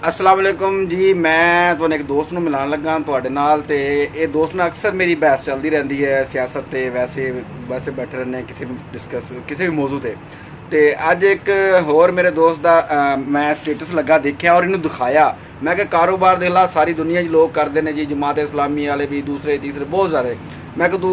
अस्सलाम वालेकुम जी। मैं तुहानू एक दोस्त ਨੂੰ ਮਿਲਾਣ ਲੱਗਾ ਤੁਹਾਡੇ ਨਾਲ ਤੇ ਇਹ ਦੋਸਤ ਨਾਲ ਅਕਸਰ ਮੇਰੀ ਬਹਿਸ ਚੱਲਦੀ ਰਹਿੰਦੀ ਹੈ ਸਿਆਸਤ ਤੇ ਵੈਸੇ ਬੈਠੇ ਰਹਿੰਦੇ ਕਿਸੇ ਵੀ ਡਿਸਕਸ ਕਿਸੇ ਵੀ ਮੌਜੂ ਤੇ ਅੱਜ ਇੱਕ ਹੋਰ ਮੇਰੇ ਦੋਸਤ ਦਾ मैं स्टेटस लगा देखा और ਇਹਨੂੰ ਦਿਖਾਇਆ। मैं कि कारोबार देख ला सारी दुनिया च लोग करते हैं जी, जमात इस्लामी वाले भी दूसरे तीसरे बहुत सारे। मैं कि तू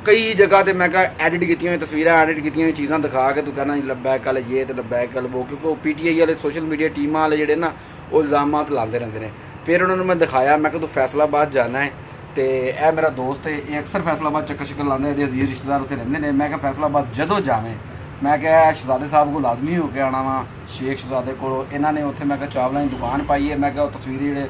कई जगह ते मैं एडिट की हुई तस्वीरें एडिट की हुई चीज़ां दिखा के तू कहना लब्बैक वाले ये तो लब्बैक वाले वो, क्योंकि PTI वाले सोशल मीडिया टीमां वाले जेह्ड़े ना वो इल्जामात लाते रहते हैं। फिर उन्होंने मैं दिखाया, मैं कि तू फैसलाबाद जाना है तो यह मेरा दोस्त है, ये अक्सर फैसलाबाद चक्कर शक्कर लाते हैं, अजीज रिश्तेदार उत्थे रहिंदे ने। मैं फैसलाबाद जदों जावें मैं क्या शहजादे साहब को लाजमी हो के आना वा, शेख शहजादे को इन्होंने उत्थे मैं चावलों की दुकान पाई है। मैं तस्वीर जेह्ड़े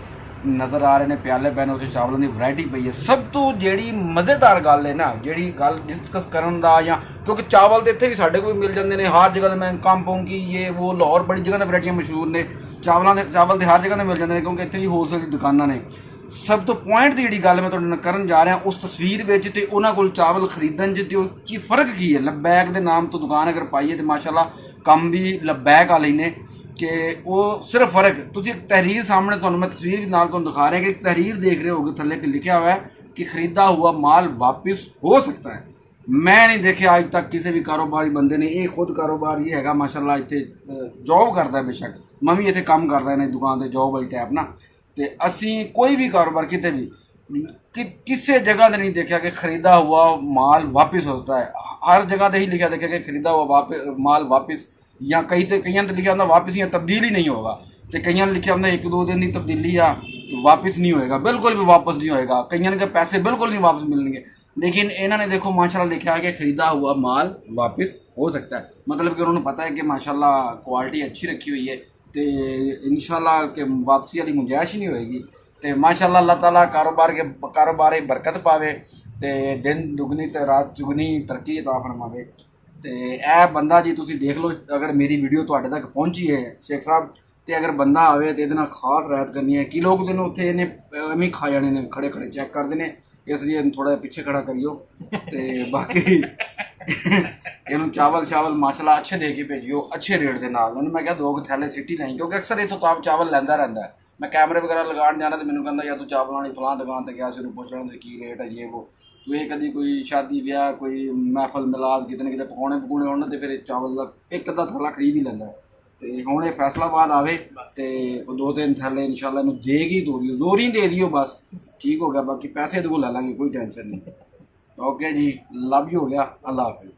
नज़र आ रहे हैं प्याले पैन उत्थे चावलों की वैरायटी पई है। सब तो जिहड़ी मज़ेदार गल है ना, जिहड़ी गल डिस्कस करन दा, या क्योंकि चावल तो इत्थे भी साढ़े को मिल जाते हैं हर जगह। मैं कांपों की ये वो लाहौर बड़ी जगह वैरायटियां मशहूर ने चावल तो हर जगह मिल जाते हैं, क्योंकि इत्थे भी होलसेल की दुकानां ने। सब तो पॉइंट की जी गल मैं तुहाडे नाल करन जा रहा उस तस्वीर में तो उन्होंने कोल चावल खरीदन की फ़र्क की है। लब्बैक के नाम तो दुकान अगर पाई है तो माशाल्लाह कम भी लब्बैक वाले ने कि वो सिर्फ फ़र्क तुम एक तहरीर सामने तुहानू मैं तस्वीर नाल तुहानू दिखा रहे हैं कि एक तहरीर देख रहे होगे, थल्ले लिखा हुआ है कि ख़रीदा हुआ माल वापस हो सकता है। मैं नहीं देखा आज तक किसी भी कारोबारी बंदे ने, ये खुद कारोबार ये है माशाल्लाह, इतने जॉब करता है, बेशक मैं भी इतने काम करता है दुकान पर जॉब वाली टैप ना। तो असी कोई भी कारोबार कितने भी किसी जगह नहीं देखा कि ख़रीदा हुआ माल वापस होता है। हर जगह तो ही लिखा देखा कि ख़रीदा हुआ माल वापस, या कई तो लिखा होता वापस या तब्दील ही नहीं होगा, तो कई लिखा होता 1-2 दिन की तब्दीली या तो वापस नहीं होएगा, बिल्कुल भी वापस नहीं होएगा। कई के पैसे बिल्कुल नहीं वापस मिलेंगे, लेकिन इन्होंने देखो माशाल्लाह लिखा है कि ख़रीदा हुआ माल वापस हो सकता है। मतलब कि उन्होंने पता है कि माशाल्लाह क्वालिटी अच्छी रखी हुई है, तो इंशाल्लाह के वापसी वाली गुंजाइश ही नहीं होएगी। तो माशाल्लाह अल्लाह ताला कारोबार बरकत पावे, तो दिन दुगनी तो रात चुगनी तरक्की अता फरमावे। तो यह बंदा जी तुसी देख लो, अगर मेरी वीडियो तुहाडे तक पहुँची है शेख साहब, तो अगर बंदा आवे तो ये खास रायत करनी है कि लोग दिन उत्थे इन्हें खा जाने ने, खड़े खड़े चेक करते हैं, इसलिए थोड़ा पिछे खड़ा करियो। तो बाकी इन्होंने चावल माशाल्लाह अच्छे दे के भेजियो, अच्छे रेट के नाल। मैं क्या 2 थैले सिटी लाई, क्योंकि अक्सर इस चावल लैंदा रहता है। मैं कैमरे वगैरह लगाने जाना तो मैंने कहता यार तू चावल वाली फलां दुकान पर गया, सिर्फ पूछ लेना की रेट है ये वो। तो ये कभी कोई शादी ब्याह कोई महफल मिलाद कितने कितने पकौने होने तो फिर चावल का एक अद्धा थैला खरीद ही लेंदा। तो हुण ये फैसलाबाद आवे तो 2-3 थैले इंशाल्लाह इन्हूं देगी, जोर ही दे दियो बस, ठीक हो गया। बाकी पैसे तो लै लांगे, कोई टेंशन नहीं। ओके जी, लव यू हो गया, अल्लाह हाफिज़।